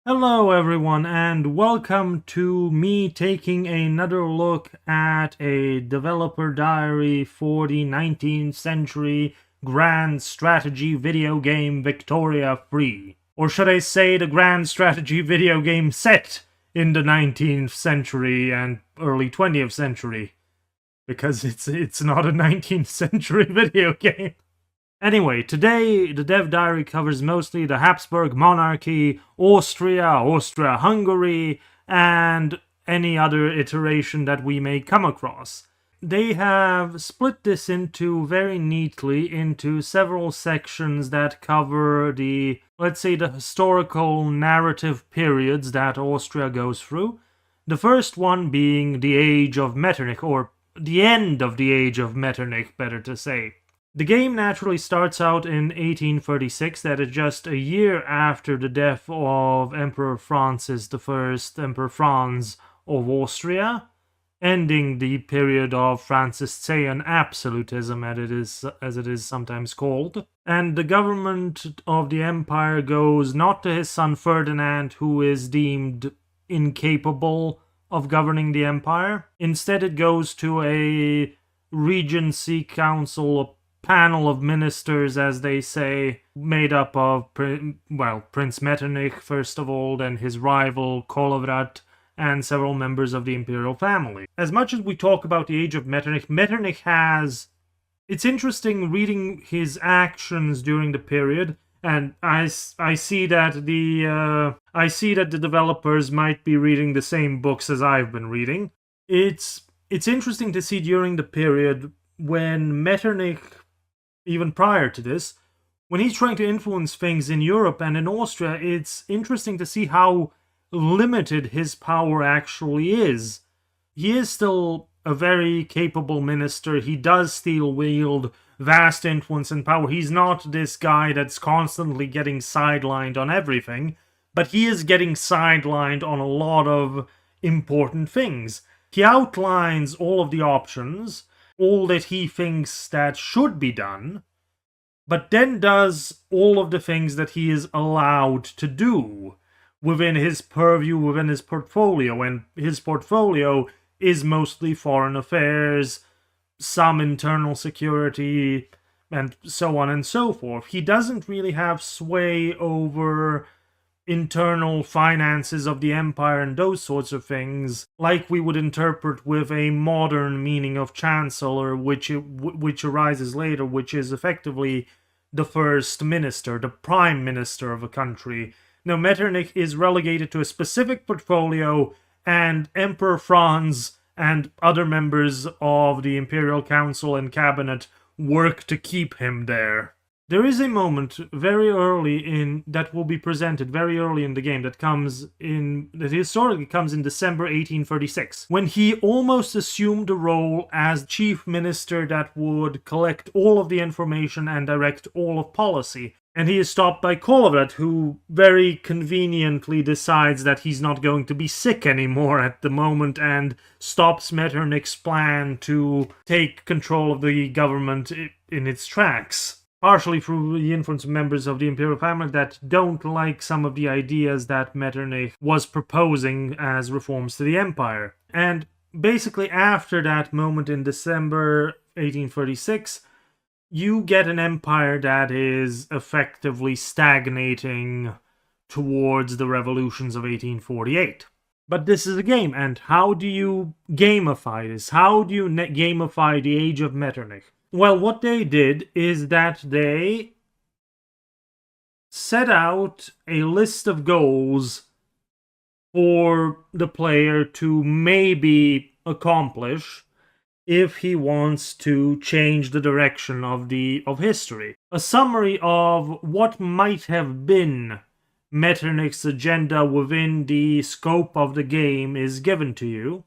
Hello everyone, and welcome to me taking another look at a developer diary for the 19th century grand strategy video game Victoria Free. Or should I say the grand strategy video game set in the 19th century and early 20th century. Because it's not a 19th century video game. Anyway, today the Dev Diary covers mostly the Habsburg monarchy, Austria, Austria-Hungary, and any other iteration that we may come across. They have split this into very neatly into several sections that cover the, let's say, the historical narrative periods that Austria goes through. The first one being the Age of Metternich, or the end of the Age of Metternich, better to say. The game naturally starts out in 1836, that is just a year after the death of Emperor Francis I, Emperor Franz of Austria, ending the period of Franciscan absolutism, as it is sometimes called. And the government of the empire goes not to his son Ferdinand, who is deemed incapable of governing the empire. Instead, it goes to a regency council, panel of ministers, as they say, made up of, Prince Metternich, first of all, then his rival Kolowrat, and several members of the imperial family. As much as we talk about the age of Metternich, Metternich has... It's interesting reading his actions during the period, and I see that the developers might be reading the same books as I've been reading. It's interesting to see during the period when Metternich, even prior to this, when he's trying to influence things in Europe and in Austria, it's interesting to see how limited his power actually is. He is still a very capable minister. He does still wield vast influence and power. He's not this guy that's constantly getting sidelined on everything, but he is getting sidelined on a lot of important things. He outlines all of the options, all that he thinks that should be done, but then does all of the things that he is allowed to do within his purview, within his portfolio, and his portfolio is mostly foreign affairs, some internal security, and so on and so forth. He doesn't really have sway over internal finances of the empire and those sorts of things, like we would interpret with a modern meaning of chancellor, which arises later, which is effectively the first minister, the prime minister of a country. Now, Metternich is relegated to a specific portfolio, and Emperor Franz and other members of the Imperial Council and Cabinet work to keep him there. There is a moment very early that will be presented very early in the game that historically comes in December 1836, when he almost assumed the role as chief minister that would collect all of the information and direct all of policy. And he is stopped by Kolowrat, who very conveniently decides that he's not going to be sick anymore at the moment and stops Metternich's plan to take control of the government in its tracks. Partially through the influence of members of the imperial family that don't like some of the ideas that Metternich was proposing as reforms to the empire. And basically after that moment in December 1836, you get an empire that is effectively stagnating towards the revolutions of 1848. But this is a game, and how do you gamify this? How do you gamify the Age of Metternich? Well, what they did is that they set out a list of goals for the player to maybe accomplish if he wants to change the direction of history. A summary of what might have been Metternich's agenda within the scope of the game is given to you.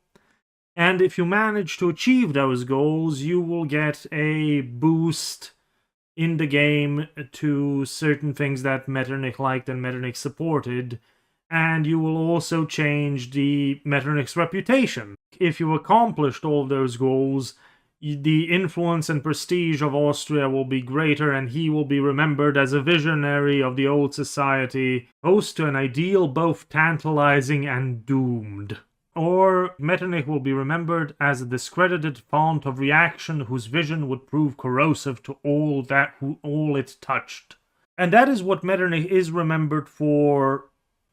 And if you manage to achieve those goals, you will get a boost in the game to certain things that Metternich liked and Metternich supported, and you will also change Metternich's reputation. If you accomplished all those goals, the influence and prestige of Austria will be greater, and he will be remembered as a visionary of the old society, opposed to an ideal both tantalizing and doomed. Or Metternich will be remembered as a discredited font of reaction whose vision would prove corrosive to all it touched. And that is what Metternich is remembered for,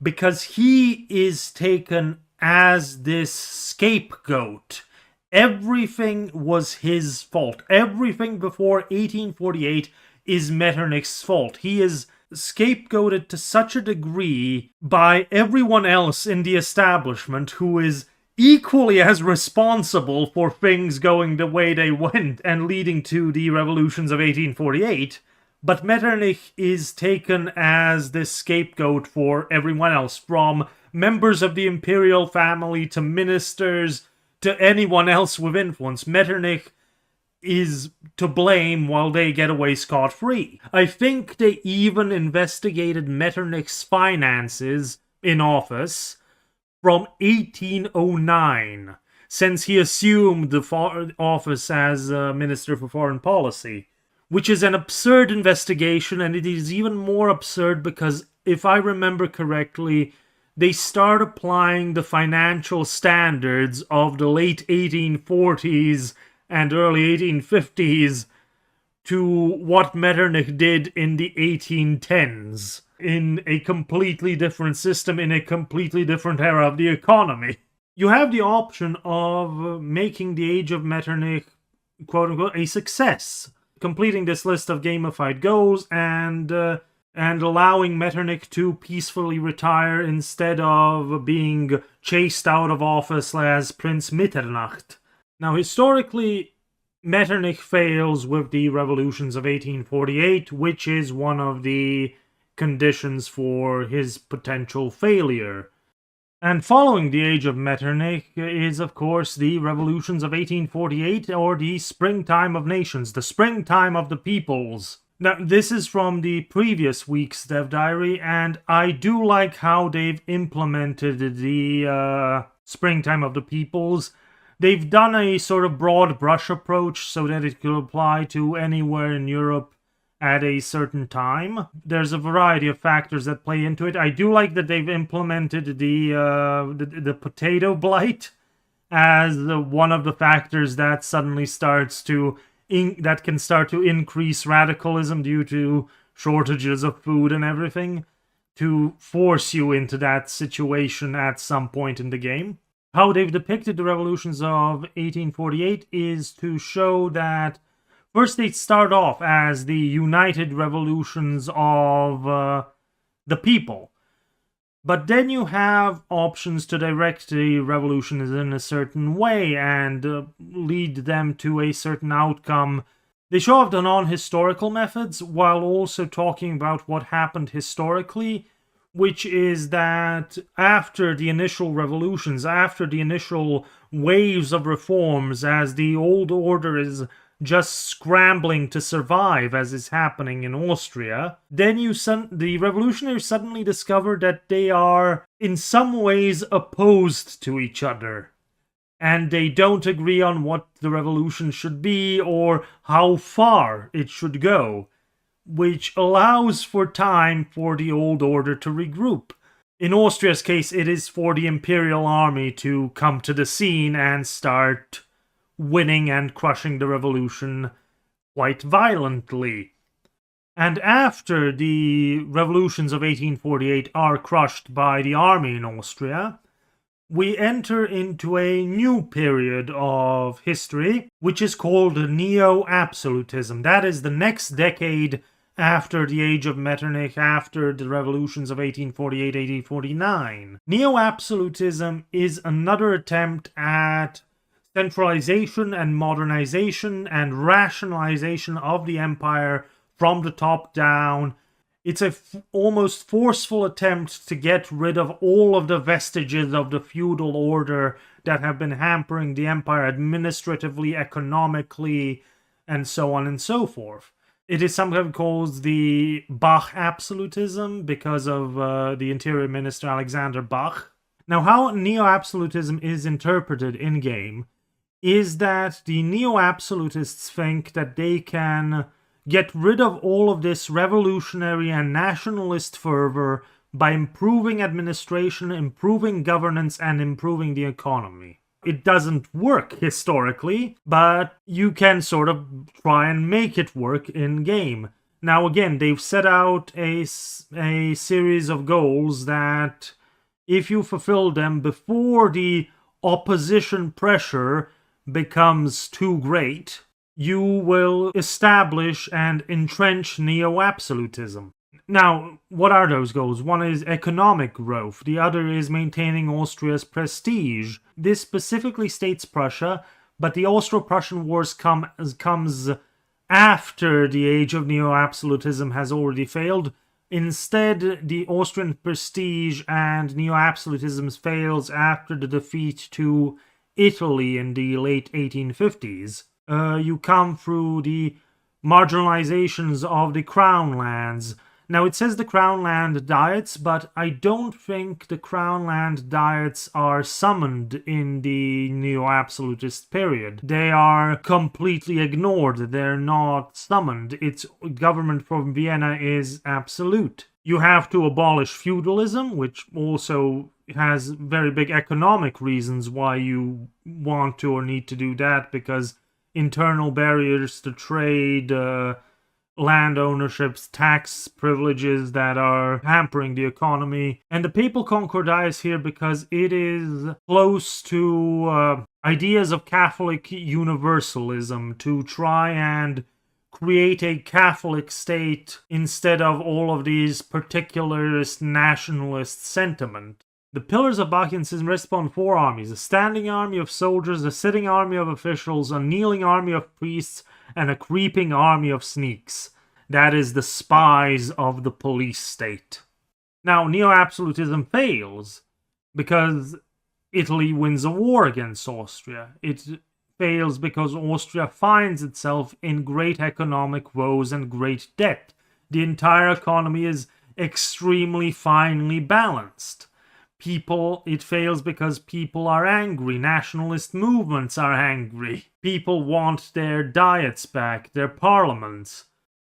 because he is taken as this scapegoat. Everything was his fault. Everything before 1848 is Metternich's fault. He is scapegoated to such a degree by everyone else in the establishment who is equally as responsible for things going the way they went and leading to the revolutions of 1848. But Metternich is taken as this scapegoat for everyone else, from members of the imperial family to ministers to anyone else with influence. Metternich is to blame while they get away scot-free. I think they even investigated Metternich's finances in office from 1809, since he assumed the office as Minister for Foreign Policy, which is an absurd investigation, and it is even more absurd because, if I remember correctly, they start applying the financial standards of the late 1840s and early 1850s to what Metternich did in the 1810s, in a completely different system, in a completely different era of the economy. You have the option of making the Age of Metternich, quote-unquote, a success, completing this list of gamified goals and allowing Metternich to peacefully retire instead of being chased out of office as Prince Mitternacht. Now, historically, Metternich fails with the revolutions of 1848, which is one of the conditions for his potential failure. And following the Age of Metternich is, of course, the revolutions of 1848, or the Springtime of Nations, the Springtime of the Peoples. Now, this is from the previous week's Dev Diary, and I do like how they've implemented the Springtime of the Peoples. They've done a sort of broad brush approach so that it could apply to anywhere in Europe at a certain time. There's a variety of factors that play into it. I do like that they've implemented the potato blight as one of the factors that suddenly starts to that can start to increase radicalism due to shortages of food and everything, to force you into that situation at some point in the game. How they've depicted the revolutions of 1848 is to show that first they start off as the united revolutions of the people. But then you have options to direct the revolutions in a certain way and lead them to a certain outcome. They show off the non-historical methods while also talking about what happened historically, which is that after the initial revolutions, after the initial waves of reforms, as the old order is just scrambling to survive, as is happening in Austria, then the revolutionaries suddenly discover that they are in some ways opposed to each other, and they don't agree on what the revolution should be or how far it should go, which allows for time for the old order to regroup. In Austria's case, it is for the imperial army to come to the scene and start winning and crushing the revolution quite violently. And after the revolutions of 1848 are crushed by the army in Austria, we enter into a new period of history, which is called neo-absolutism. That is the next decade after the Age of Metternich, after the revolutions of 1848-1849. Neo-absolutism is another attempt at centralization and modernization and rationalization of the empire from the top down. It's a almost forceful attempt to get rid of all of the vestiges of the feudal order that have been hampering the empire administratively, economically, and so on and so forth. It is sometimes called the Bach absolutism because of the interior minister Alexander Bach. Now, how neo-absolutism is interpreted in-game is that the neo-absolutists think that they can get rid of all of this revolutionary and nationalist fervor by improving administration, improving governance, and improving the economy. It doesn't work historically, but you can sort of try and make it work in game. Now again, they've set out a series of goals that, if you fulfill them before the opposition pressure becomes too great, you will establish and entrench neo-absolutism. Now, what are those goals? One is economic growth. The other is maintaining Austria's prestige. This specifically states Prussia, but the Austro-Prussian Wars comes after the age of neo-absolutism has already failed. Instead, the Austrian prestige and neo-absolutism fails after the defeat to Italy in the late 1850s. You come through the marginalizations of the Crown lands. Now, it says the Crown Land Diets, but I don't think the Crown Land Diets are summoned in the neo-absolutist period. They are completely ignored. They're not summoned. Its government from Vienna is absolute. You have to abolish feudalism, which also has very big economic reasons why you want to or need to do that, because internal barriers to trade, land ownerships, tax privileges that are hampering the economy. And the Papal Concord dies here because it is close to ideas of Catholic universalism, to try and create a Catholic state instead of all of these particularist nationalist sentiment. The pillars of Bachianism rest upon four armies: a standing army of soldiers, a sitting army of officials, a kneeling army of priests, and a creeping army of sneaks. That is the spies of the police state. Now, neo-absolutism fails because Italy wins a war against Austria. It fails because Austria finds itself in great economic woes and great debt. The entire economy is extremely finely balanced. It fails because people are angry. Nationalist movements are angry. People want their diets back, their parliaments.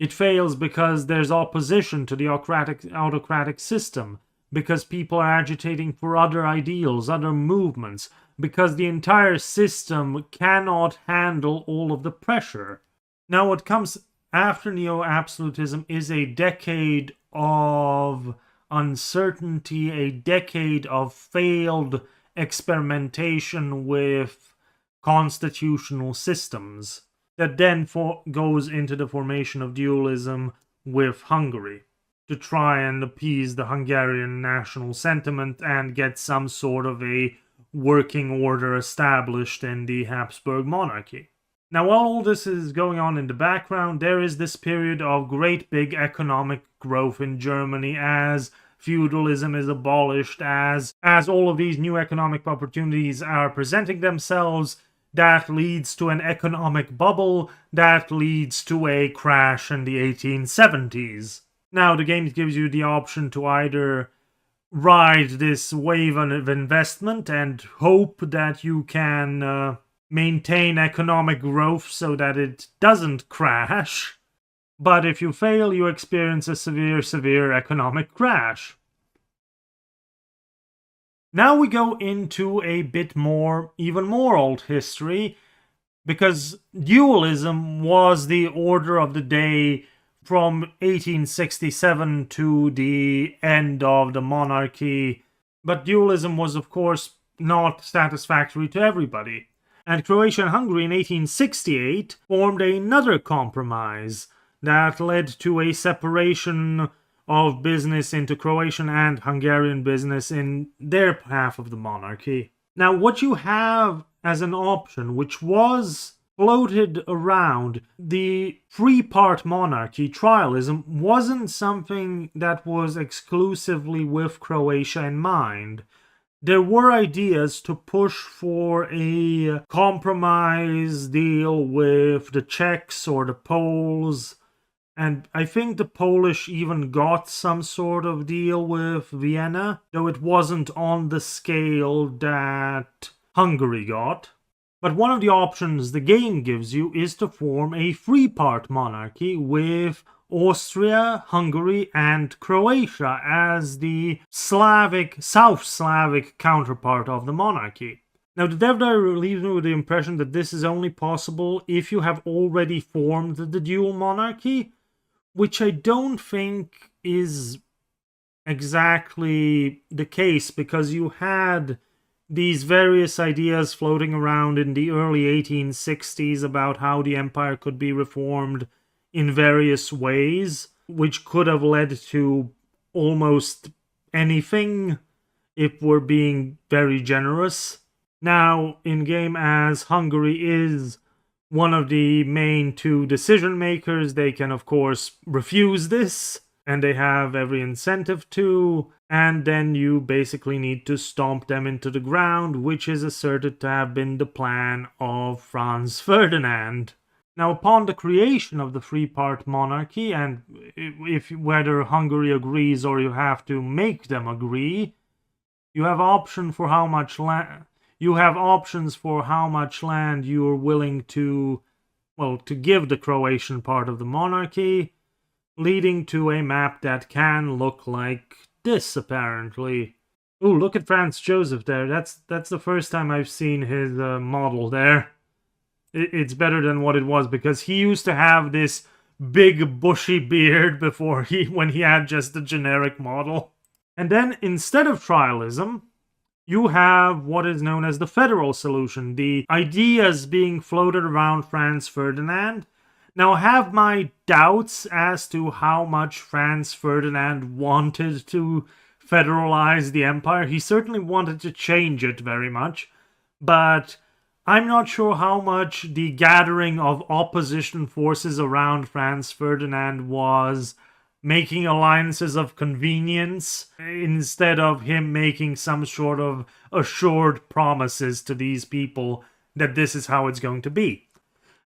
It fails because there's opposition to the autocratic system, because people are agitating for other ideals, other movements, because the entire system cannot handle all of the pressure. Now, what comes after neo-absolutism is a decade of uncertainty, a decade of failed experimentation with constitutional systems that then goes into the formation of dualism with Hungary to try and appease the Hungarian national sentiment and get some sort of a working order established in the Habsburg monarchy. Now, while all this is going on in the background, there is this period of great big economic growth in Germany as feudalism is abolished, as all of these new economic opportunities are presenting themselves. That leads to an economic bubble, that leads to a crash in the 1870s. Now, the game gives you the option to either ride this wave of investment and hope that you can maintain economic growth so that it doesn't crash, but if you fail, you experience a severe economic crash. Now we go into a bit more, even more old history, because dualism was the order of the day from 1867 to the end of the monarchy, but dualism was, of course, not satisfactory to everybody. And Croatia and Hungary in 1868 formed another compromise that led to a separation of business into Croatian and Hungarian business in their half of the monarchy. Now, what you have as an option, which was floated around, the three-part monarchy, trialism, wasn't something that was exclusively with Croatia in mind. There were ideas to push for a compromise deal with the Czechs or the Poles, and I think the Polish even got some sort of deal with Vienna, though it wasn't on the scale that Hungary got. But one of the options the game gives you is to form a three-part monarchy with Austria, Hungary, and Croatia as the South Slavic counterpart of the monarchy. Now, the dev diary leaves me with the impression that this is only possible if you have already formed the dual monarchy, which I don't think is exactly the case, because you had these various ideas floating around in the early 1860s about how the empire could be reformed in various ways, which could have led to almost anything if we're being very generous. Now, in-game, as Hungary is one of the main two decision makers, they can of course refuse this, and they have every incentive to, and then you basically need to stomp them into the ground, which is asserted to have been the plan of Franz Ferdinand. Now, upon the creation of the three-part monarchy, and whether Hungary agrees or you have to make them agree, you have options for how much land you're willing to give the Croatian part of the monarchy, leading to a map that can look like this, apparently. Ooh, look at Franz Joseph there. That's the first time I've seen his model there. It's better than what it was, because he used to have this big bushy beard before when he had just the generic model. And then, instead of trialism, you have what is known as the federal solution, the ideas being floated around Franz Ferdinand. Now, I have my doubts as to how much Franz Ferdinand wanted to federalize the empire. He certainly wanted to change it very much, but I'm not sure how much the gathering of opposition forces around Franz Ferdinand was making alliances of convenience instead of him making some sort of assured promises to these people that this is how it's going to be.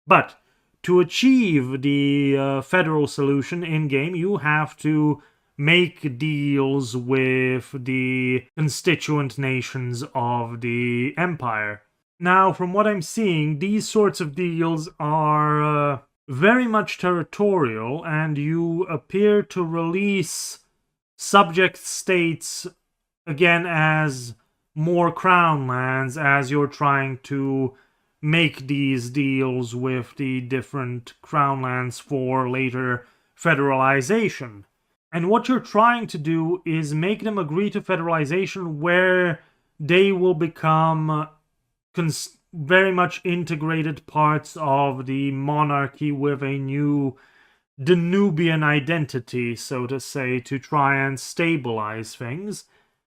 But to achieve the federal solution in-game, you have to make deals with the constituent nations of the empire. Now, from what I'm seeing, these sorts of deals are very much territorial, and you appear to release subject states again as more crown lands as you're trying to make these deals with the different crown lands for later federalization. And what you're trying to do is make them agree to federalization where they will become very much integrated parts of the monarchy with a new Danubian identity, so to say, to try and stabilize things.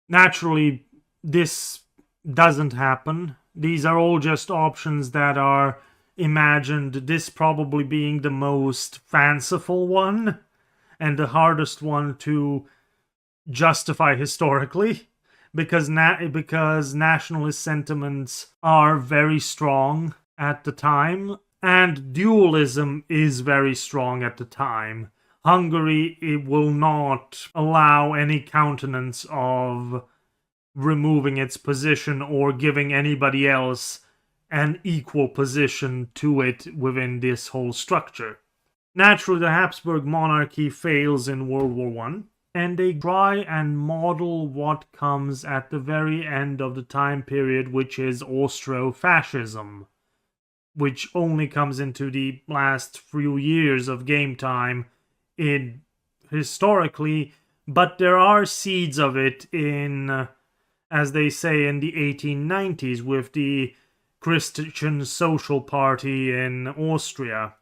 Naturally, this doesn't happen. These are all just options that are imagined, this probably being the most fanciful one and the hardest one to justify historically, because nationalist sentiments are very strong at the time, and dualism is very strong at the time. Hungary, it will not allow any countenance of removing its position or giving anybody else an equal position to it within this whole structure. Naturally, the Habsburg monarchy fails in World War I, and they try and model what comes at the very end of the time period, which is Austro-fascism, which only comes into the last few years of game time historically, but there are seeds of it in, as they say, in the 1890s with the Christian Social Party in Austria.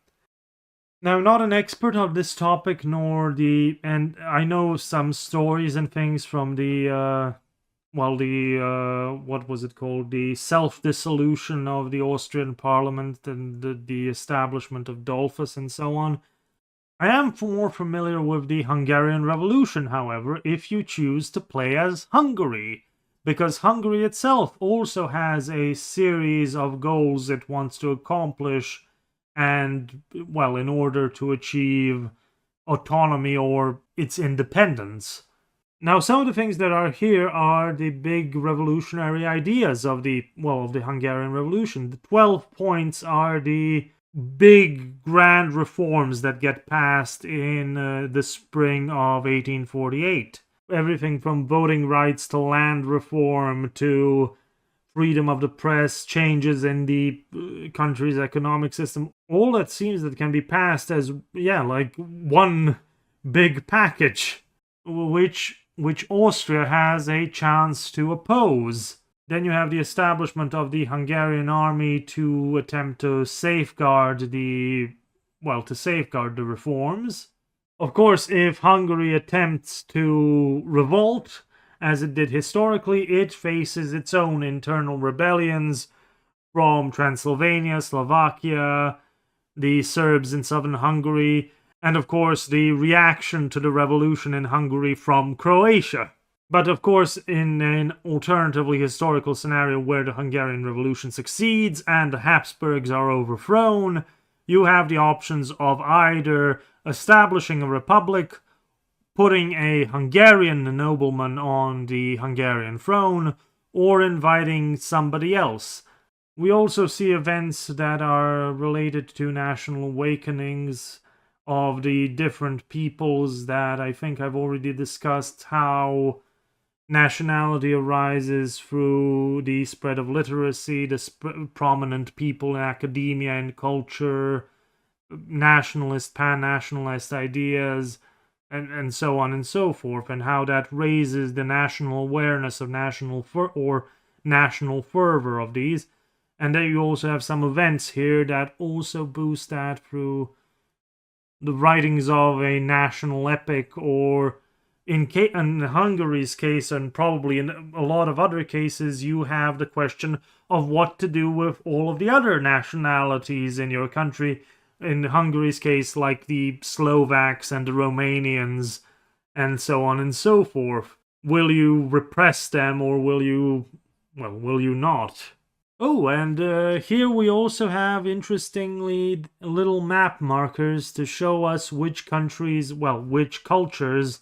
Now, I'm not an expert on this topic, and I know some stories and things from what was it called? The self-dissolution of the Austrian parliament and the establishment of Dollfuss and so on. I am more familiar with the Hungarian Revolution, however, if you choose to play as Hungary, because Hungary itself also has a series of goals it wants to accomplish, and, well, in order to achieve autonomy or its independence. Now, some of the things that are here are the big revolutionary ideas of the Hungarian Revolution. The 12 points are the big grand reforms that get passed in the spring of 1848. Everything from voting rights to land reform to freedom of the press, changes in the country's economic system, all that seems that can be passed as, like one big package, which Austria has a chance to oppose. Then you have the establishment of the Hungarian army to attempt to safeguard the reforms. Of course, if Hungary attempts to revolt, as it did historically, it faces its own internal rebellions from Transylvania, Slovakia, the Serbs in southern Hungary, and of course the reaction to the revolution in Hungary from Croatia. But of course, in an alternatively historical scenario where the Hungarian Revolution succeeds and the Habsburgs are overthrown, you have the options of either establishing a republic, putting a Hungarian nobleman on the Hungarian throne, or inviting somebody else. We also see events that are related to national awakenings of the different peoples that I think I've already discussed, how nationality arises through the spread of literacy, the prominent people in academia and culture, nationalist, pan-nationalist ideas, and so on and so forth, and how that raises the national awareness of national fervor of these. And then you also have some events here that also boost that through the writings of a national epic, or in Hungary's case, and probably in a lot of other cases, you have the question of what to do with all of the other nationalities in your country. In Hungary's case, like the Slovaks and the Romanians, and so on and so forth. Will you repress them, or will you not? Oh, and here we also have, interestingly, little map markers to show us which countries, which cultures,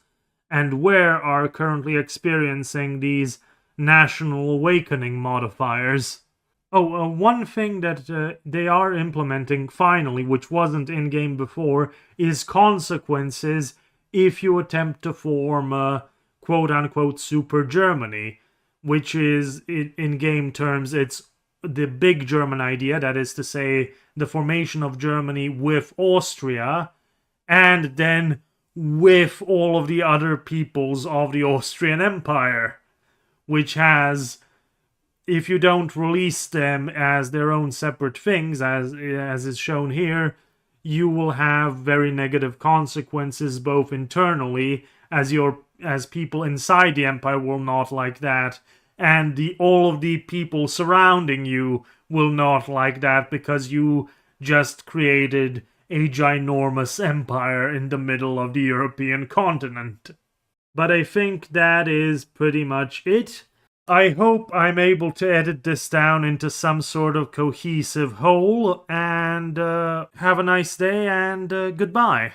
and where are currently experiencing these national awakening modifiers. Oh, one thing that they are implementing finally, which wasn't in-game before, is consequences if you attempt to form a quote-unquote super Germany, which is, in game terms, it's the big German idea, that is to say, the formation of Germany with Austria, and then with all of the other peoples of the Austrian Empire, which has, if you don't release them as their own separate things, as is shown here, you will have very negative consequences both internally, as people inside the empire will not like that, and all of the people surrounding you will not like that, because you just created a ginormous empire in the middle of the European continent. But I think that is pretty much it. I hope I'm able to edit this down into some sort of cohesive whole, and have a nice day, and goodbye.